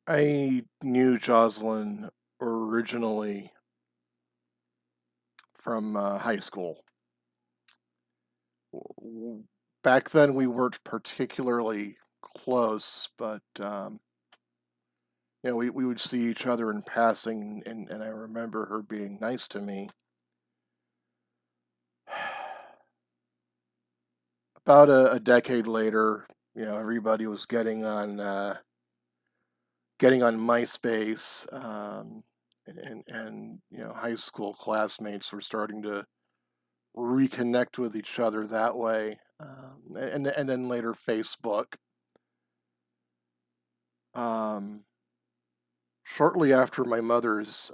I knew Joselyn originally from high school. Back then, we weren't particularly close, but we would see each other in passing, and I remember her being nice to me. About a decade later, everybody was getting on MySpace, and high school classmates were starting to reconnect with each other that way, and then later Facebook. Um, Shortly after my mother's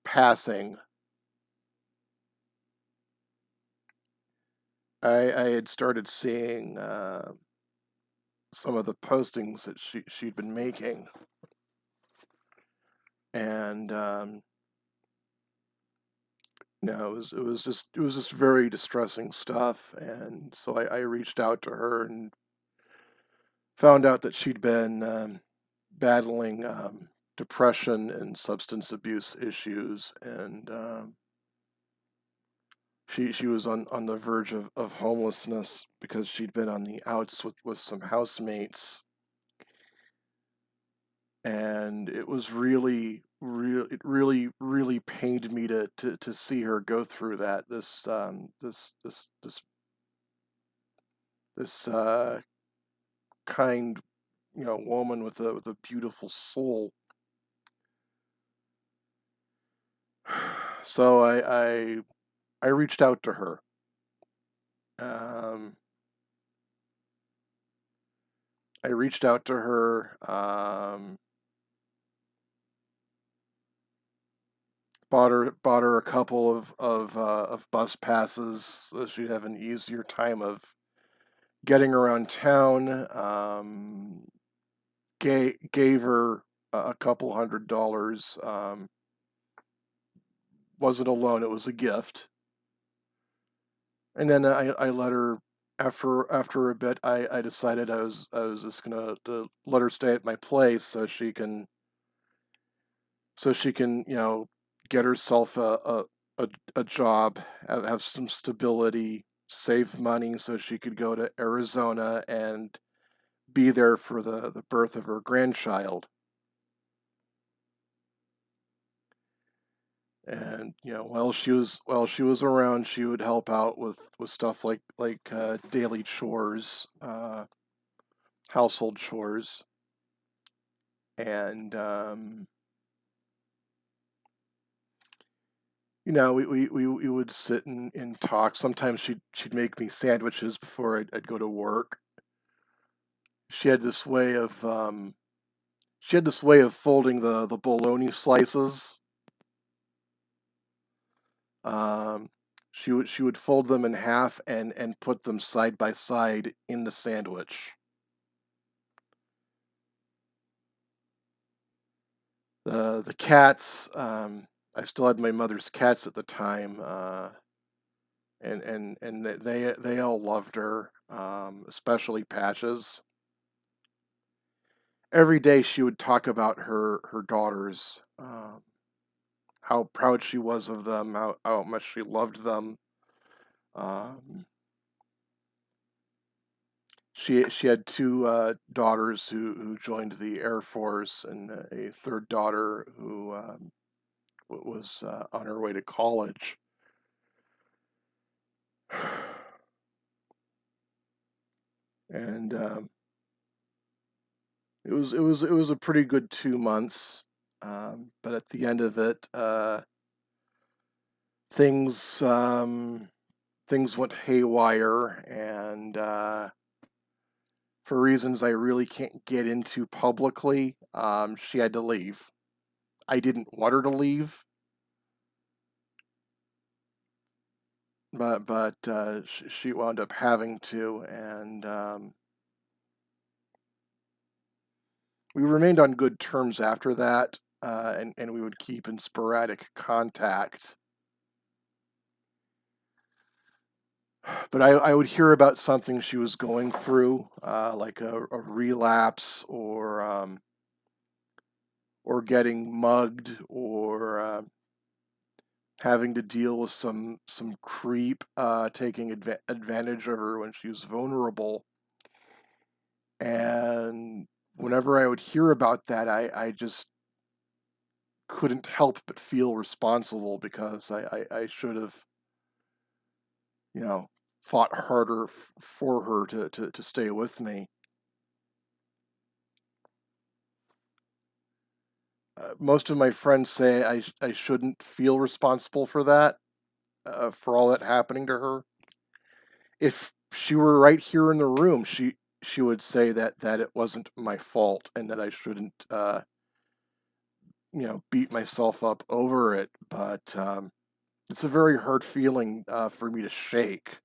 passing, I had started seeing some of the postings that she'd been making, and it was just very distressing stuff, and so I reached out to her and found out that she'd been battling depression and substance abuse issues, and she was on the verge of homelessness because she'd been on the outs with some housemates, and it was really pained me to see her go through that. This kind woman with a beautiful soul. So I reached out to her. Um, I reached out to her. Bought her a couple of bus passes so she'd have an easier time of getting around town. Gave her a couple $100. Wasn't a loan; it was a gift. And then I let her, after a bit. I decided I was just gonna to let her stay at my place so she can get herself a job, have some stability, save money so she could go to Arizona and be there for the birth of her grandchild. And while she was around, she would help out with stuff like daily chores, household chores, and we would sit and talk. Sometimes she'd make me sandwiches before I'd go to work. She had this way of folding the bologna slices. Um, she would fold them in half and put them side by side in the sandwich. The cats. I still had my mother's cats at the time, and they all loved her, especially Patches. Every day she would talk about her daughters, how proud she was of them, how much she loved them. Um, she had two daughters who joined the Air Force, and a third daughter who was on her way to college. And it was a pretty good 2 months, but at the end of it, things things went haywire, and for reasons I really can't get into publicly, she had to leave. I didn't want her to leave, but she wound up having to, and we remained on good terms after that, and we would keep in sporadic contact. But I would hear about something she was going through, like a relapse, or or getting mugged, or having to deal with some creep taking advantage of her when she was vulnerable. And whenever I would hear about that, I just couldn't help but feel responsible, because I should have, fought harder for her to stay with me. Most of my friends say I shouldn't feel responsible for that, for all that happening to her. If she were right here in the room, she would say that it wasn't my fault, and that I shouldn't, beat myself up over it. But it's a very hard feeling for me to shake.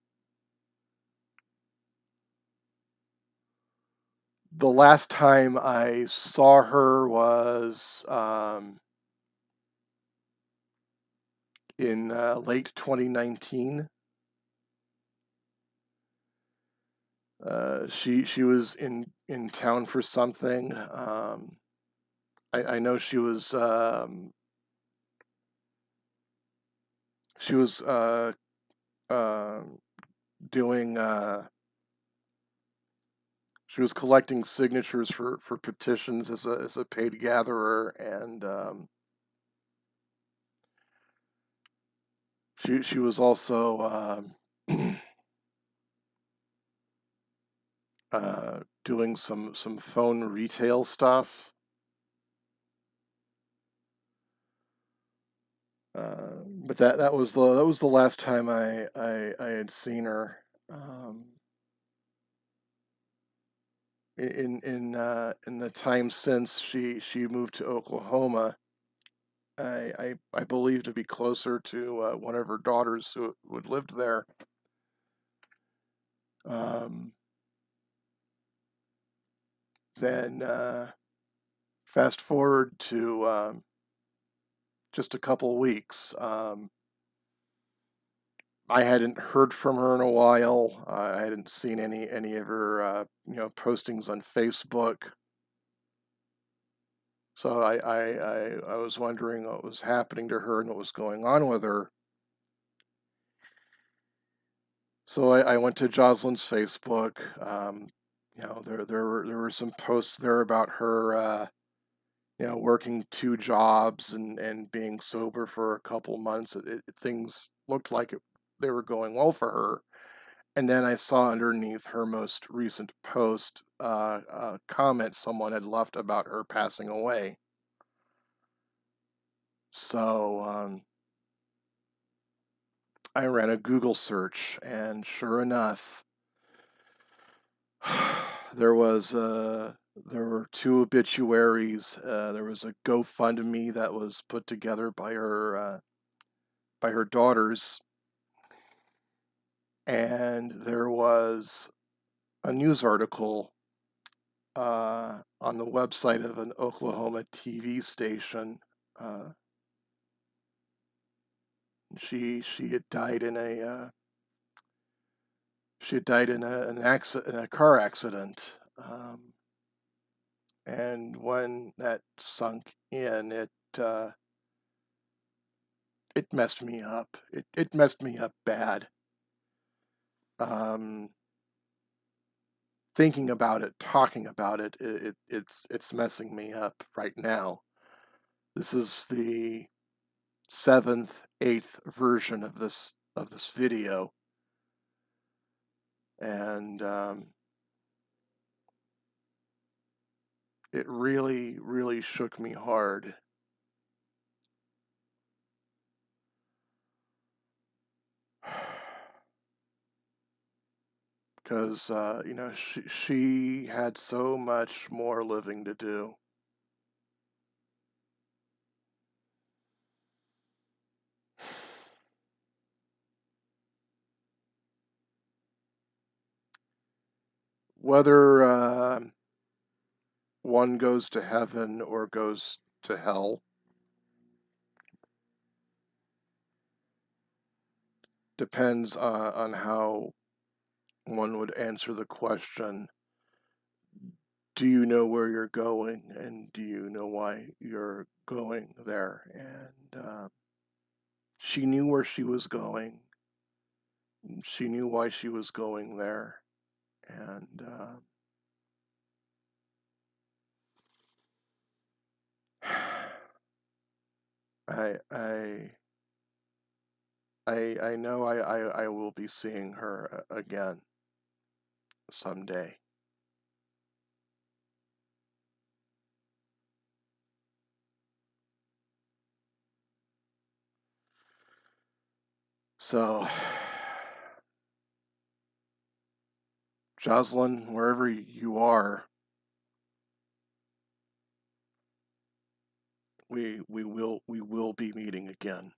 The last time I saw her was in late 2019. She was in town for something. I know she was uh, doing she was collecting signatures for petitions as a paid gatherer, and she was also doing some phone retail stuff. But that was the last time I had seen her. In the time since she moved to Oklahoma, I believe to be closer to one of her daughters who had lived there. Um, then fast forward to just a couple weeks. I hadn't heard from her in a while. I hadn't seen any of her postings on Facebook. So I was wondering what was happening to her and what was going on with her. So I went to Joselyn's Facebook. There were some posts there about her, working two jobs and being sober for a couple months. Things looked like they were going well for her. And then I saw underneath her most recent post a comment someone had left about her passing away. So I ran a Google search, and sure enough, there were two obituaries. There was a GoFundMe that was put together by her daughters, and there was a news article on the website of an Oklahoma TV station. She had died in a car accident. And when that sunk in, it messed me up. It messed me up bad. Um, Thinking about it, talking about it's messing me up right now. This is the seventh, eighth version of this video, and it really, really shook me hard. Because she had so much more living to do. Whether one goes to heaven or goes to hell depends on how one would answer the question, do you know where you're going, and do you know why you're going there? And she knew where she was going. She knew why she was going there, and I I I know I will be seeing her again someday. So, Joselyn, wherever you are, we will be meeting again.